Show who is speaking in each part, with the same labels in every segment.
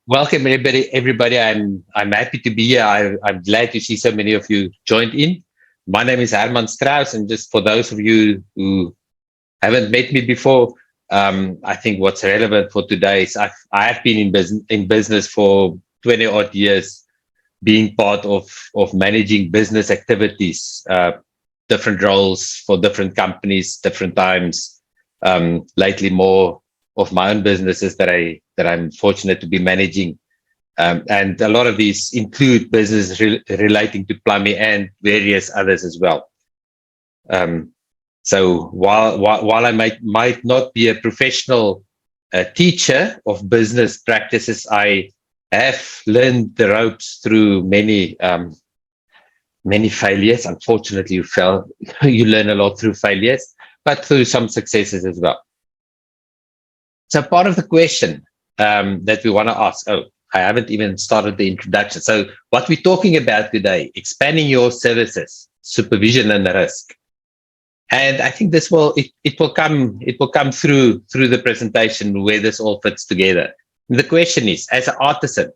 Speaker 1: Welcome, everybody. Everybody, I'm happy to be here. I'm glad to see so many of you joined in. My name is Herman Strauss, and just for those of you who haven't met me before, I think what's relevant for today is I have been in business for 20 odd years, being part of managing business activities, different roles for different companies, different times. Lately, more of my own businesses that I'm fortunate to be managing, and a lot of these include business relating to plumbing and various others as well. Um, so while I might not be a professional teacher of business practices, I have learned the ropes through many failures. Unfortunately, you learn a lot through failures, but through some successes as well. So part of the question that we want to ask, I haven't even started the introduction. So what we're talking about today, expanding your services, supervision and risk. And I think it will come through the presentation where this all fits together. And the question is, as an artisan,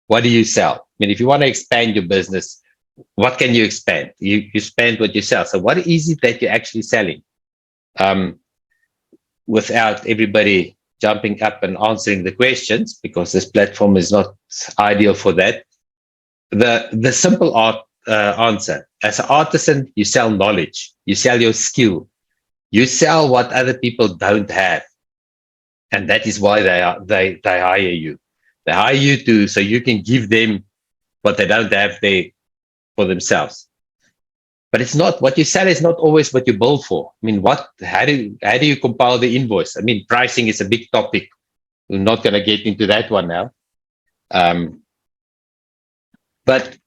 Speaker 1: what do you sell? I mean, if you want to expand your business, what can you expand? You spend what you sell. So what is it that you're actually selling? Without everybody jumping up and answering the questions, because this platform is not ideal for that. The simple answer: as an artisan, you sell knowledge, you sell your skill, you sell what other people don't have, and that is why they hire you. They hire you so you can give them what they don't have there for themselves. But it's not what you sell is not always what you bill for. I mean, how do you compile the invoice? I mean, pricing is a big topic. We're not going to get into that one now. But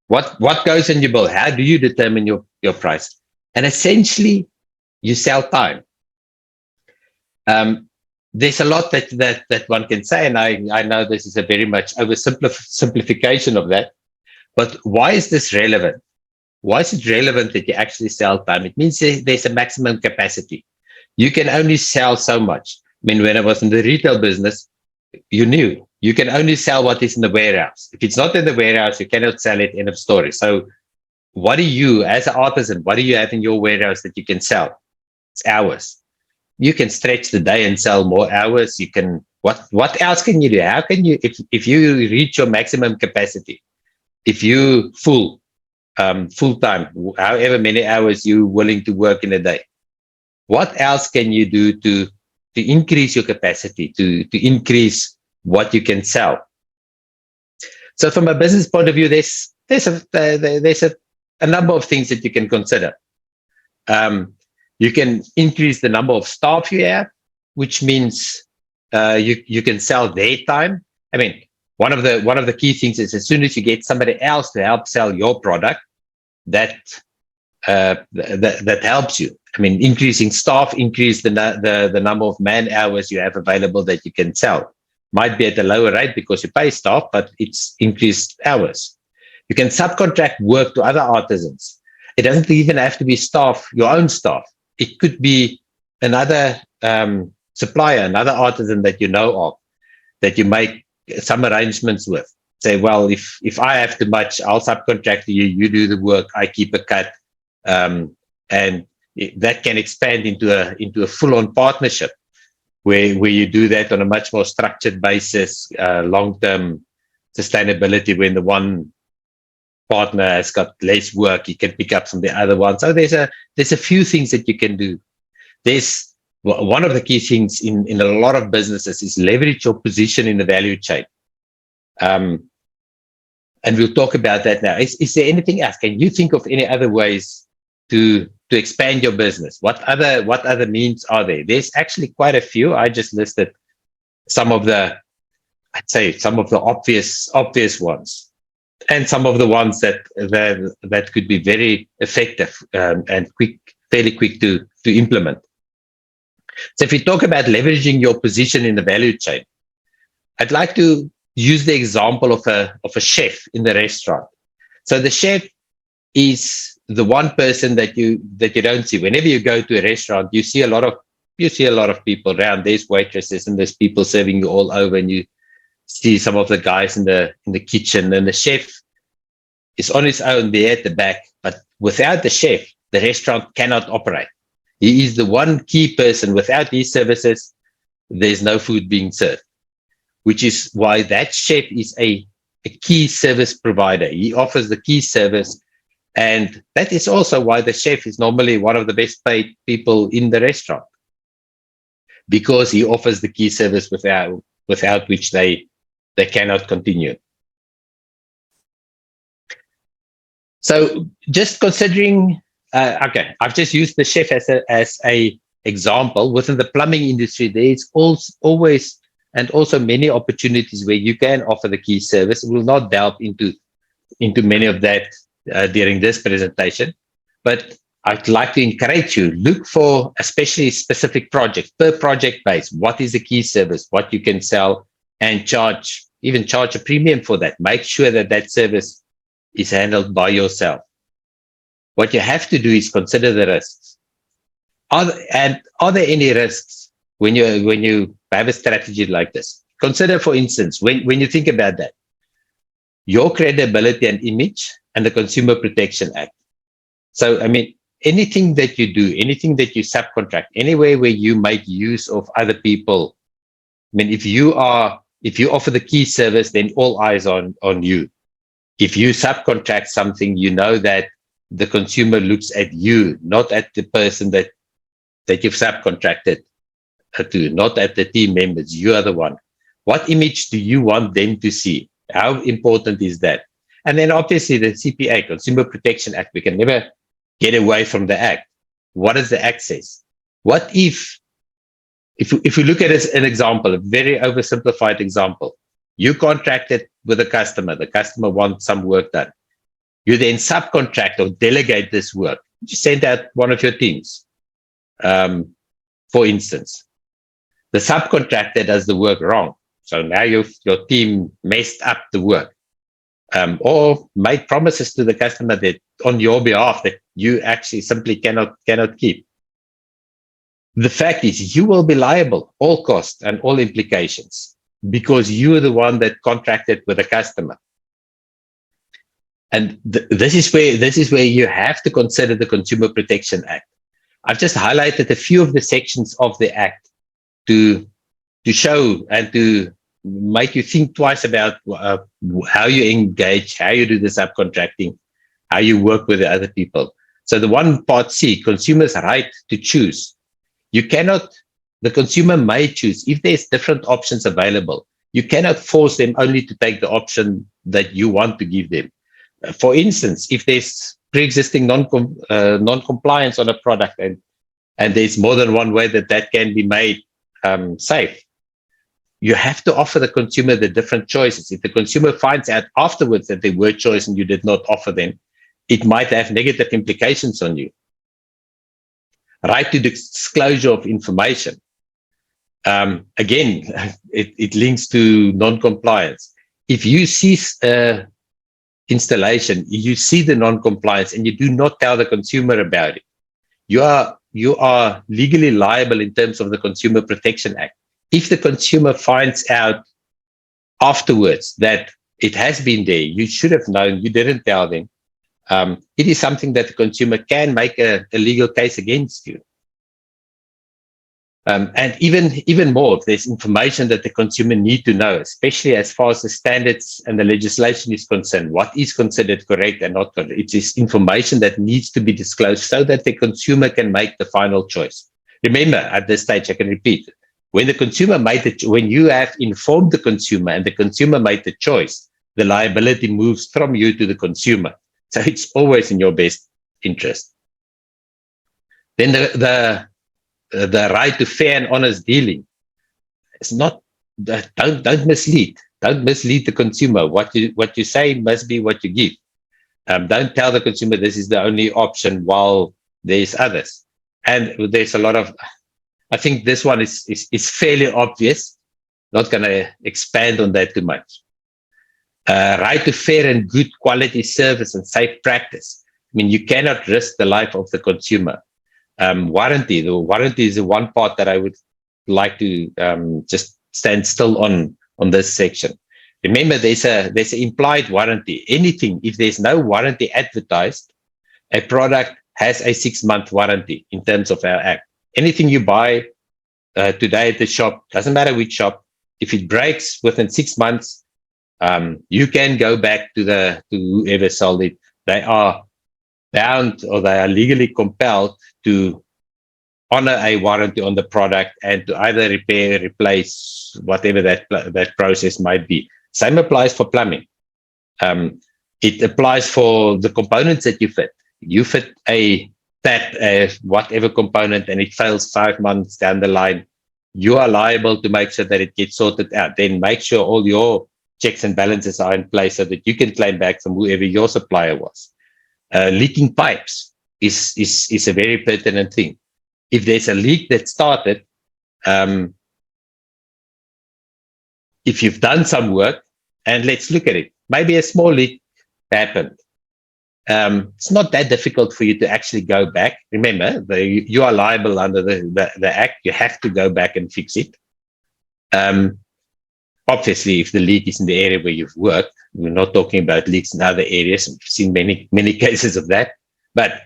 Speaker 1: what goes in your bill? How do you determine your price? And essentially, you sell time. There's a lot that one can say, and I know this is a very much oversimplification of that. But why is this relevant? Why is it relevant that you actually sell time? It means there's a maximum capacity. You can only sell so much. I mean, when I was in the retail business, you knew you can only sell what is in the warehouse. If it's not in the warehouse, you cannot sell it. End of story. So what do you, as an artisan, what do you have in your warehouse that you can sell? It's hours. You can stretch the day and sell more hours. You can, what else can you do? How can you, if you reach your maximum capacity, if you full time, however many hours you're willing to work in a day, what else can you do to increase your capacity, to increase what you can sell? So from a business point of view, there's a number of things that you can consider. You can increase the number of staff you have, which means you can sell their time. I mean, one of the key things is, as soon as you get somebody else to help sell your product, that helps you. I mean, increasing staff, increase the number of man hours you have available that you can sell. Might be at a lower rate because you pay staff, but it's increased hours. You can subcontract work to other artisans. It doesn't even have to be staff, your own staff. It could be another supplier, another artisan that you know of, that you make some arrangements with. Say, well, if I have too much, I'll subcontract to you. You do the work, I keep a cut, and that can expand into a full-on partnership where you do that on a much more structured basis, long-term sustainability. When the one partner has got less work, you can pick up from the other one. So there's a few things that you can do. There's one of the key things in a lot of businesses is leverage your position in the value chain. And we'll talk about that now. Is there anything else? Can you think of any other ways to expand your business? What other means are there? There's actually quite a few. I just listed some of the obvious ones, and some of the ones that could be very effective and fairly quick to implement. So if you talk about leveraging your position in the value chain, I'd like to use the example of a chef in the restaurant. So the chef is the one person that you don't see. Whenever you go to a restaurant, you see a lot of people around. There's waitresses and there's people serving you all over, and see some of the guys in the kitchen, and the chef is on his own there at the back. But without the chef, the restaurant cannot operate. He is the one key person. Without these services, there's no food being served, which is why that chef is a key service provider. He offers the key service. And that is also why the chef is normally one of the best paid people in the restaurant, because he offers the key service without which they cannot continue. So just considering, okay, I've just used the chef as a example. Within the plumbing industry, there is always and also many opportunities where you can offer the key service. We'll not delve into many of that during this presentation, but I'd like to encourage you, look for especially specific projects, per project base. What is the key service, what you can sell, and even charge a premium for that. Make sure that that service is handled by yourself. What you have to do is consider the risks. Are there any risks when you have a strategy like this? Consider, for instance, when you think about that, your credibility and image and the Consumer Protection Act. So, I mean, anything that you do, anything that you subcontract, anywhere where you make use of other people. I mean, if you offer the key service, then all eyes on you. If you subcontract something, you know that the consumer looks at you, not at the person that you've subcontracted to, not at the team members. You are the one. What image do you want them to see? How important is that? And then obviously the CPA, Consumer Protection Act, we can never get away from the Act. What does the Act says? What if we look at it as an example, a very oversimplified example, you contracted with the customer wants some work done. You then subcontract or delegate this work. You send out one of your teams. For instance, the subcontractor does the work wrong. So now your team messed up the work, or made promises to the customer that on your behalf that you actually simply cannot keep. The fact is, you will be liable, all costs and all implications, because you are the one that contracted with the customer. And this is where you have to consider the Consumer Protection Act. I've just highlighted a few of the sections of the Act to show and to make you think twice about how you engage, how you do the subcontracting, how you work with the other people. So the one part C, consumers' right to choose. The consumer may choose. If there's different options available, you cannot force them only to take the option that you want to give them. For instance, if there's pre-existing non-compliance on a product and there's more than one way that can be made safe, you have to offer the consumer the different choices. If the consumer finds out afterwards that they were choice and you did not offer them, it might have negative implications on you. Right to disclosure of information. Again, it links to non-compliance. If you see installation, you see the non-compliance and you do not tell the consumer about it, you are legally liable in terms of the Consumer Protection Act. If the consumer finds out afterwards that it has been there, you should have known, you didn't tell them, it is something that the consumer can make a legal case against you. And even more, if there's information that the consumer need to know, especially as far as the standards and the legislation is concerned, what is considered correct and not correct. It is information that needs to be disclosed so that the consumer can make the final choice. Remember, at this stage, I can repeat, when the consumer when you have informed the consumer and the consumer made the choice, the liability moves from you to the consumer. So it's always in your best interest. Then the right to fair and honest dealing. It's not, don't mislead. Don't mislead the consumer. What you say must be what you give. Don't tell the consumer this is the only option while there's others. And there's a lot of, I think this one is fairly obvious. Not going to expand on that too much. Right to fair and good quality service and safe practice. I mean, you cannot risk the life of the consumer. Warranty. The warranty is the one part that I would like to just stand still on on this section. Remember, there's an implied warranty. Anything, if there's no warranty advertised, a product has a 6-month warranty in terms of our act. Anything you buy today at the shop, doesn't matter which shop, if it breaks within 6 months, you can go back to whoever sold it. They are bound, or they are legally compelled to honor a warranty on the product and to either repair, replace, whatever that process might be. Same applies for plumbing. It applies for the components that you fit. You fit a tap, whatever component, and it fails 5 months down the line, you are liable to make sure that it gets sorted out. Then make sure all your checks and balances are in place so that you can claim back from whoever your supplier was. Leaking pipes is a very pertinent thing. If there's a leak that started, if you've done some work, and let's look at it, maybe a small leak happened. It's not that difficult for you to actually go back. Remember, you are liable under the Act. You have to go back and fix it. Obviously, if the leak is in the area where you've worked, we're not talking about leaks in other areas. We've seen many cases of that. But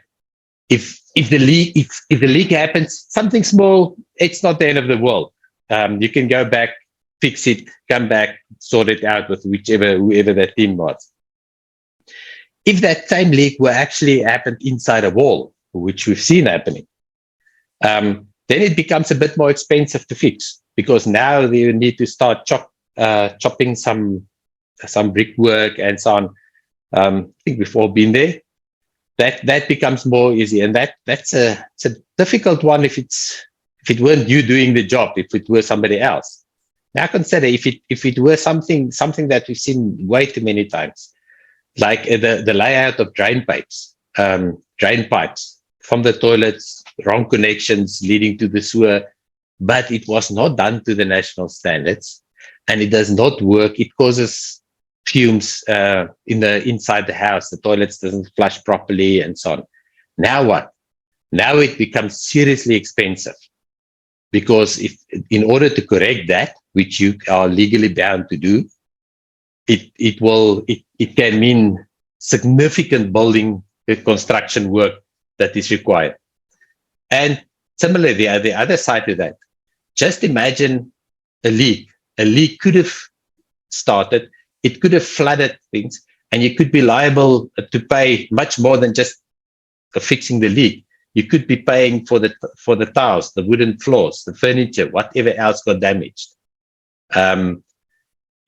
Speaker 1: if the leak happens, something small, it's not the end of the world. You can go back, fix it, come back, sort it out with whoever that team was. If that same leak were actually happened inside a wall, which we've seen happening, then it becomes a bit more expensive to fix, because now you need to start chopping some brickwork and so on. I think we've all been there. That becomes more easy, and it's a difficult one if it weren't you doing the job, if it were somebody else. Now consider if it were something that we've seen way too many times, like the layout of drain pipes from the toilets, wrong connections leading to the sewer, but it was not done to the national standards, and it does not work. It causes fumes inside the house. The toilets doesn't flush properly and so on. Now what? Now it becomes seriously expensive, because in order to correct that, which you are legally bound to do, it can mean significant building construction work that is required. And similarly, the other side to that, just imagine a leak. A leak could have started, it could have flooded things, and you could be liable to pay much more than just fixing the leak. You could be paying for the tiles, the wooden floors, the furniture, whatever else got damaged.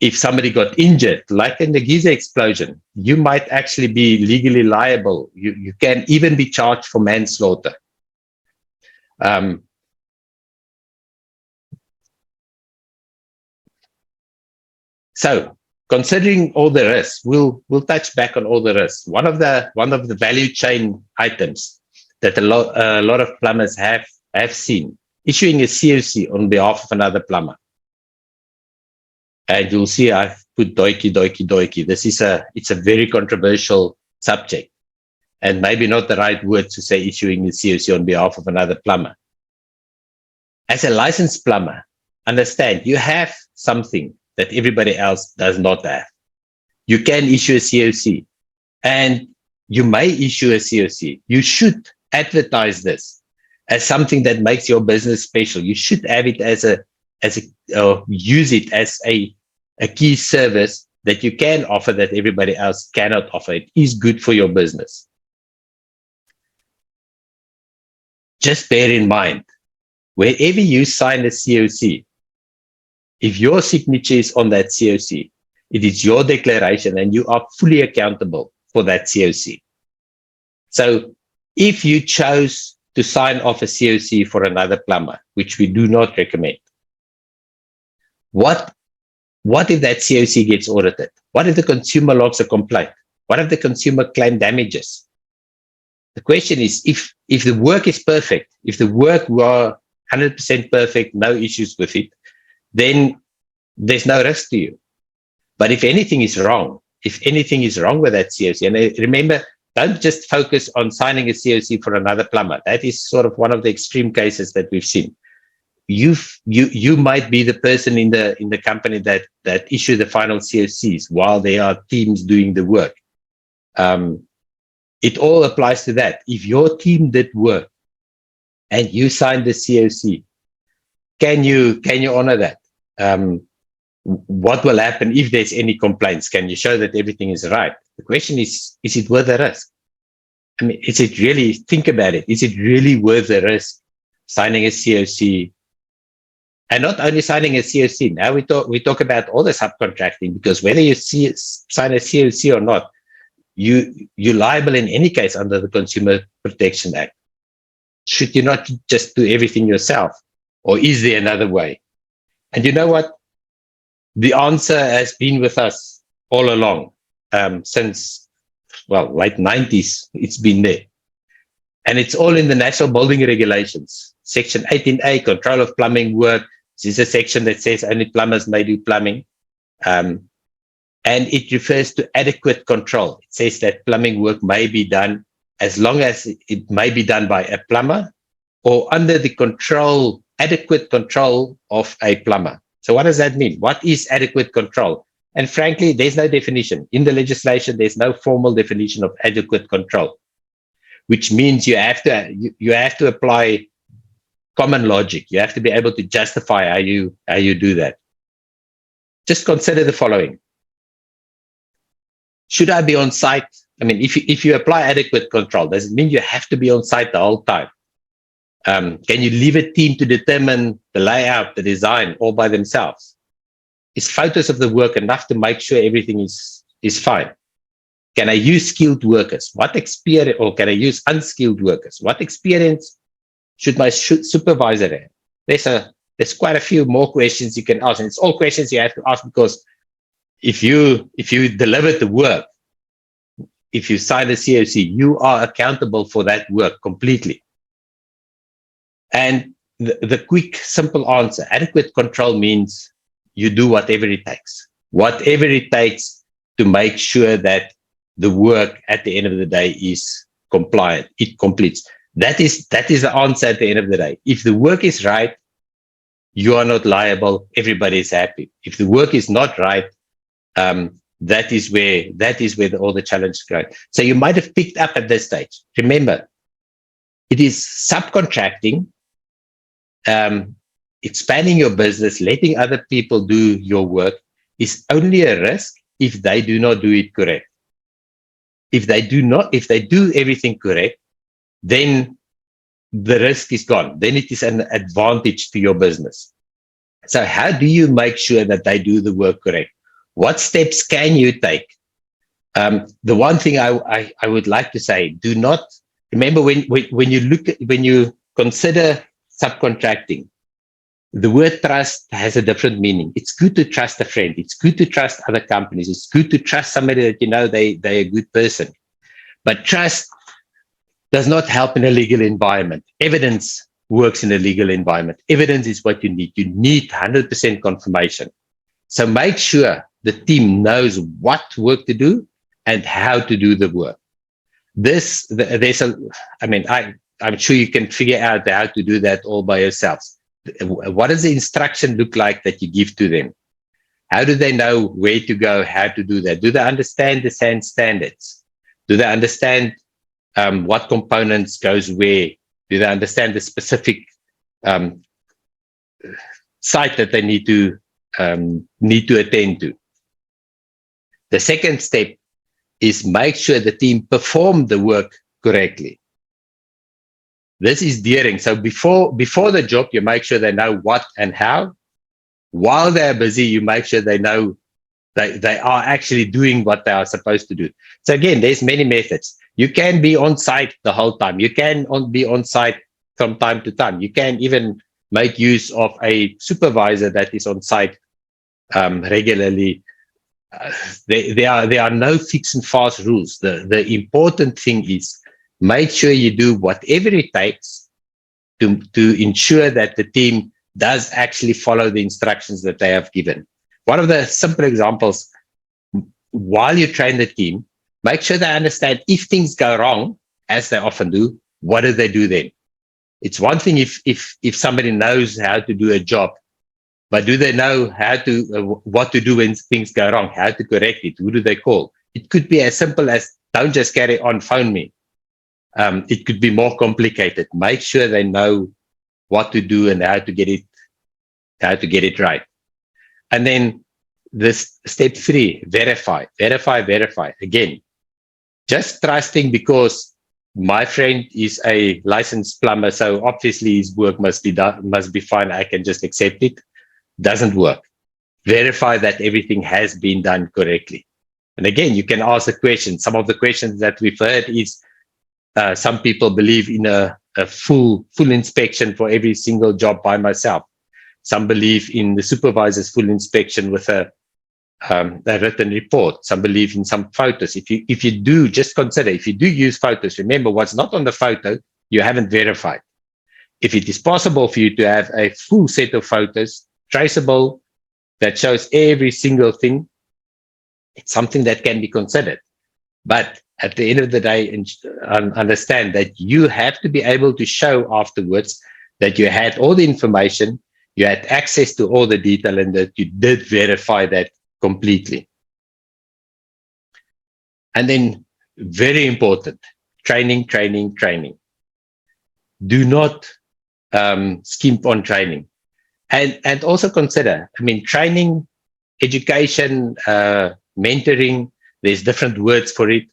Speaker 1: If somebody got injured, like in the Giza explosion, you might actually be legally liable. You can even be charged for manslaughter. So, considering all the risks, we'll touch back on all the risks. One of the value chain items that a lot of plumbers have seen, issuing a COC on behalf of another plumber. And you'll see I've put doiki. It's a very controversial subject, and maybe not the right word to say issuing a COC on behalf of another plumber. As a licensed plumber, understand you have something that everybody else does not have. You can issue a COC, and you may issue a COC. You should advertise this as something that makes your business special. You should have it use it as a key service that you can offer that everybody else cannot offer. It is good for your business. Just bear in mind, wherever you sign a COC, if your signature is on that COC, it is your declaration and you are fully accountable for that COC. So if you chose to sign off a COC for another plumber, which we do not recommend, what if that COC gets audited? What if the consumer logs a complaint? What if the consumer claim damages? The question is, if the work is perfect, if the work were 100% perfect, no issues with it, then there's no risk to you. But if anything is wrong with that COC, and remember, don't just focus on signing a COC for another plumber. That is sort of one of the extreme cases that we've seen. you might be the person in the company that issue the final COCs while there are teams doing the work. It all applies to that. If your team did work and you signed the COC, can you honor that? What will happen if there's any complaints? Can you show that everything is right? The question is it worth the risk? I mean, is it really, think about it, is it really worth the risk signing a COC? And not only signing a COC, now we talk about all the subcontracting, because whether you sign a COC or not, you're liable in any case under the Consumer Protection Act. Should you not just do everything yourself? Or is there another way? And you know what? The answer has been with us all along, since, well, late 90s, it's been there. And it's all in the National Building Regulations. Section 18A, control of plumbing work. This is a section that says only plumbers may do plumbing. And it refers to adequate control. It says that plumbing work may be done as long as it may be done by a plumber or under the control, adequate control of a plumber. So what does that mean? What is adequate control? And frankly, there's no definition. In the legislation, there's no formal definition of adequate control, which means you have to apply common logic. You have to be able to justify how you do that. Just consider the following. Should I be on site? I mean, if you apply adequate control, does it mean you have to be on site the whole time? Can you leave a team to determine the layout, the design, all by themselves? Is photos of the work enough to make sure everything is fine? Can I use skilled workers? What experience, or can I use unskilled workers? What experience should my supervisor have? There's quite a few more questions you can ask, and it's all questions you have to ask, because if you deliver the work, if you sign a COC, you are accountable for that work completely. And the quick, simple answer, adequate control means you do whatever it takes. Whatever it takes to make sure that the work at the end of the day is compliant, it completes. That is the answer at the end of the day. If the work is right, you are not liable, everybody is happy. If the work is not right, that is where all the challenges go. So you might have picked up at this stage. Remember, it is subcontracting, expanding your business, letting other people do your work is only a risk if they do not do it correct. If they do everything correct, then the risk is gone. Then it is an advantage to your business. So how do you make sure that they do the work correct? What steps can you take? The one thing I would like to say, do not remember when you consider subcontracting, the word trust has a different meaning. It's good to trust a friend. It's good to trust other companies. It's good to trust somebody that you know they're a good person. But trust does not help in a legal environment. Evidence works in a legal environment. Evidence is what you need. You need 100% confirmation. So make sure the team knows what work to do and how to do the work. I'm sure you can figure out how to do that all by yourselves. What does the instruction look like that you give to them? How do they know where to go, how to do that? Do they understand the SAN standards? Do they understand what components goes where? Do they understand the specific site that they need to attend to? The second step is make sure the team perform the work correctly. This is during. So before the job, you make sure they know what and how. While they're busy, you make sure they know they are actually doing what they are supposed to do. So again, there's many methods. You can be on site the whole time. You can be on site from time to time. You can even make use of a supervisor that is on site regularly. There are no fixed and fast rules. The important thing is make sure you do whatever it takes to ensure that the team does actually follow the instructions that they have given. One of the simple examples, while you train the team, make sure they understand if things go wrong, as they often do, what do they do then? It's one thing if somebody knows how to do a job, but do they know how to what to do when things go wrong, how to correct it? Who do they call? It could be as simple as, don't just carry on, phone me. It could be more complicated. Make sure they know what to do and how to get it right. And then this step 3, verify. Again, just trusting because my friend is a licensed plumber, so obviously his work must be fine. I can just accept it. Doesn't work. Verify that everything has been done correctly. And again, you can ask a question. Some of the questions that we've heard is some people believe in a full inspection for every single job by myself. Some believe in the supervisor's full inspection with a written report. Some believe in some photos. If you do, just consider, if you do use photos, remember what's not on the photo, you haven't verified. If it is possible for you to have a full set of photos, traceable, that shows every single thing, it's something that can be considered. But at the end of the day, understand that you have to be able to show afterwards that you had all the information, you had access to all the detail, and that you did verify that completely. And then, very important, training. Do not skimp on training. And also consider, training, education, mentoring, there's different words for it.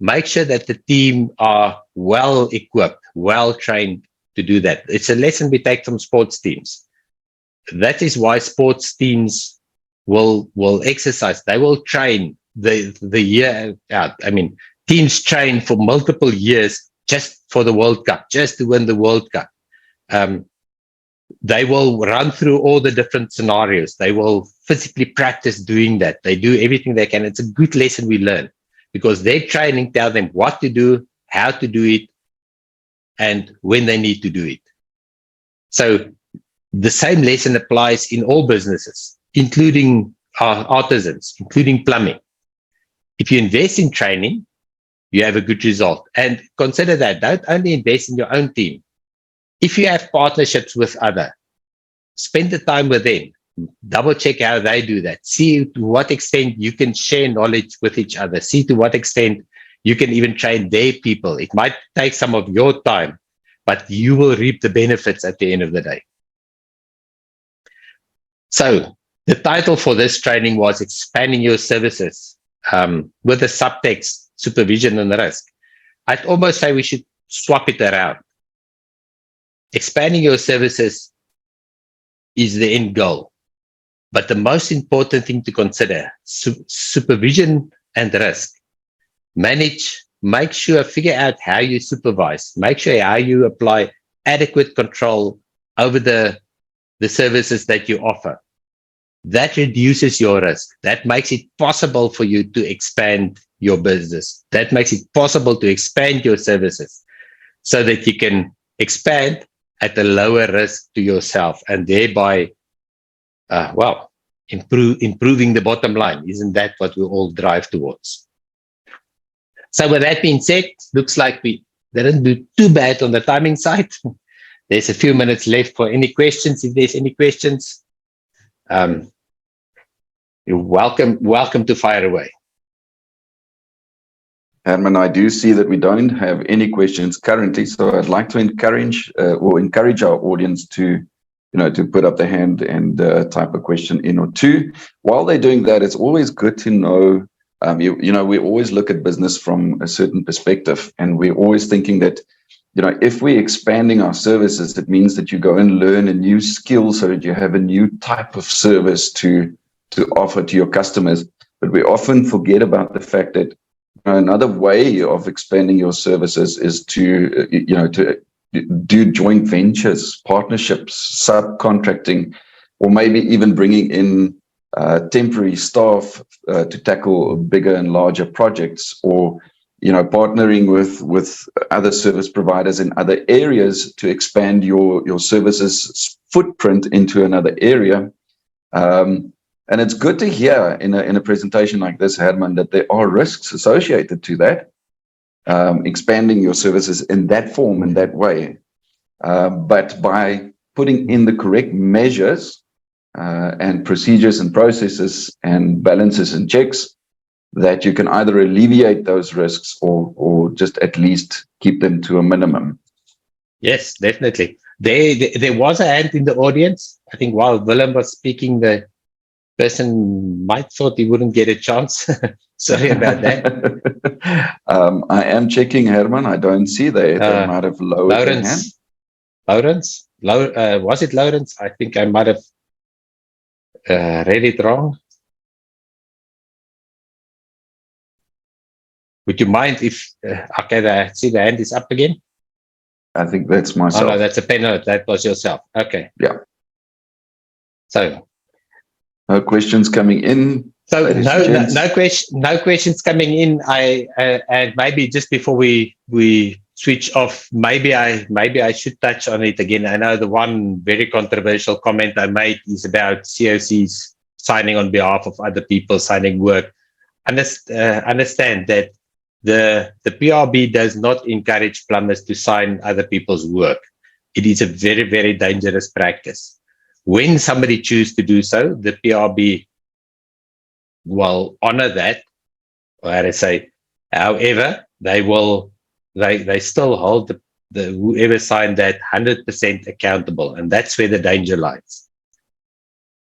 Speaker 1: Make sure that the team are well equipped, well trained to do that. It's a lesson we take from sports teams. That is why sports teams will exercise. They will train the year out. Teams train for multiple years just for the World Cup, just to win the World Cup. They will run through all the different scenarios. They will physically practice doing that. They do everything they can. It's a good lesson we learn because their training tells them what to do, how to do it, and when they need to do it. So the same lesson applies in all businesses, including artisans, including plumbing. If you invest in training, you have a good result. And consider that, don't only invest in your own team. If you have partnerships with others, spend the time with them, double check how they do that, see to what extent you can share knowledge with each other, see to what extent you can even train their people. It might take some of your time, but you will reap the benefits at the end of the day. So the title for this training was Expanding Your Services with the subtext, Supervision and Risk. I'd almost say we should swap it around. Expanding your services is the end goal. But the most important thing to consider, supervision and risk. Manage, make sure, figure out how you supervise, make sure how you apply adequate control over the services that you offer. That reduces your risk. That makes it possible for you to expand your business. That makes it possible to expand your services so that you can expand at a lower risk to yourself and thereby, improving the bottom line. Isn't that what we all drive towards? So with that being said, looks like we didn't do too bad on the timing side. There's a few minutes left for any questions. If there's any questions, you're welcome to fire away.
Speaker 2: Herman, I do see that we don't have any questions currently, so I'd like to encourage our audience to put up their hand and type a question in or two. While they're doing that, it's always good to know. We always look at business from a certain perspective, and we're always thinking that, if we're expanding our services, it means that you go and learn a new skill so that you have a new type of service to offer to your customers. But we often forget about the fact that another way of expanding your services is to do joint ventures, partnerships, subcontracting, or maybe even bringing in temporary staff to tackle bigger and larger projects, or partnering with other service providers in other areas to expand your services footprint into another area. And it's good to hear in a presentation like this, Herman, that there are risks associated to that, expanding your services in that form, in that way. but by putting in the correct measures and procedures and processes and balances and checks, that you can either alleviate those risks or just at least keep them to a minimum.
Speaker 1: Yes, definitely. There was a hand in the audience. I think while Willem was speaking, the person might thought he wouldn't get a chance. Sorry about that.
Speaker 2: I am checking, Herman. I don't see they might have lowered their hand.
Speaker 1: Lawrence? Was it Lawrence? I think I might have read it wrong. Would you mind if, okay, I see the hand is up again.
Speaker 2: I think that's myself.
Speaker 1: Oh, no, that's a pen note. That was yourself. Okay.
Speaker 2: Yeah.
Speaker 1: So.
Speaker 2: No questions coming in.
Speaker 1: So no questions coming in. And maybe just before we switch off, maybe I should touch on it again. I know the one very controversial comment I made is about COCs signing on behalf of other people, signing work. Understand that the PRB does not encourage plumbers to sign other people's work. It is a very, very dangerous practice. When somebody chooses to do so, the PRB will honor that, or how to say, however, they still hold the whoever signed that 100% accountable, and that's where the danger lies.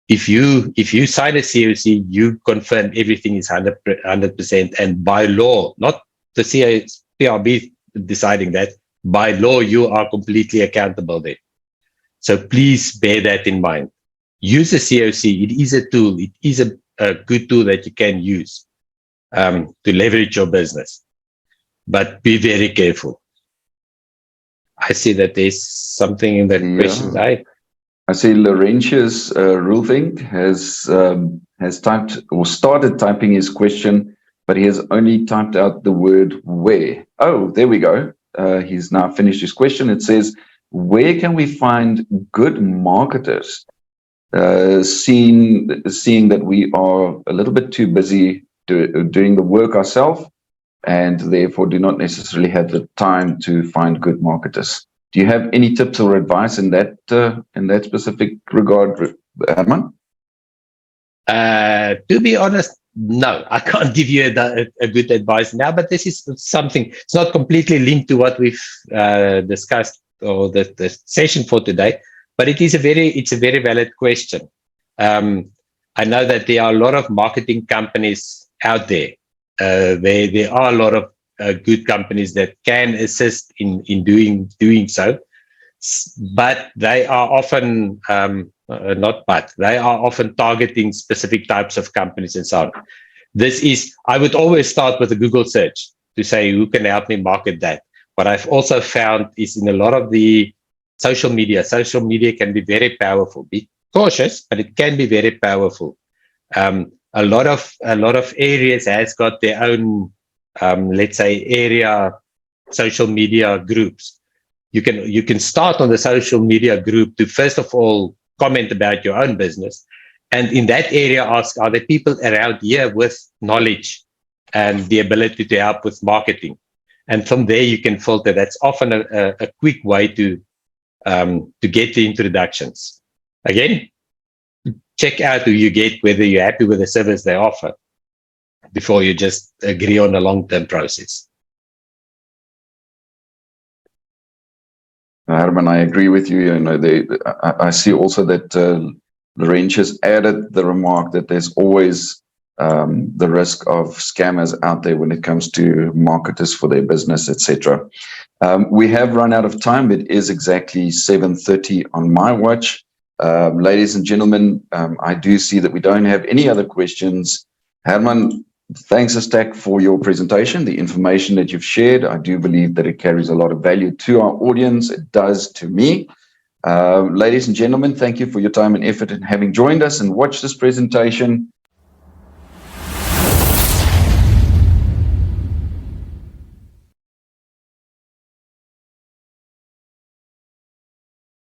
Speaker 1: If you sign a COC, you confirm everything is 100%, and by law, not the PRB deciding that, by law you are completely accountable there. So please bear that in mind. Use a COC. It is a tool. It is a good tool that you can use to leverage your business, but be very careful. I see that there's something in that question, right?
Speaker 2: I see Laurentius Roelvink has typed or started typing his question, but he has only typed out the word where. Oh, there we go. He's now finished his question. It says, where can we find good marketers, seeing that we are a little bit too busy doing the work ourselves and therefore do not necessarily have the time to find good marketers? Do you have any tips or advice in that specific regard, Herman?
Speaker 1: To be honest, no, I can't give you a good advice now, but this is something, it's not completely linked to what we've discussed or the session for today, but it's a very valid question. I know that there are a lot of marketing companies out there. There are a lot of good companies that can assist in doing so, but they are often they are often targeting specific types of companies and so on. I would always start with a Google search to say, who can help me market that? What I've also found is in a lot of the social media can be very powerful. Be cautious, but it can be very powerful. A lot of areas has got their own, let's say, area social media groups. You can start on the social media group to first of all comment about your own business, and in that area ask, are there people around here with knowledge and the ability to help with marketing? And from there you can filter. That's often a quick way to get the introductions. Again, check out who you get, whether you're happy with the service they offer, before you just agree on a long-term process.
Speaker 2: Herman, I agree with you. I see also that Laurentius added the remark that there's always the risk of scammers out there when it comes to marketers for their business, etc. We have run out of time. It is exactly 7:30 on my watch. Ladies and gentlemen, I do see that we don't have any other questions. Herman, thanks a stack for your presentation, the information that you've shared. I do believe that it carries a lot of value to our audience. It does to me. Ladies and gentlemen, thank you for your time and effort in having joined us and watched this presentation.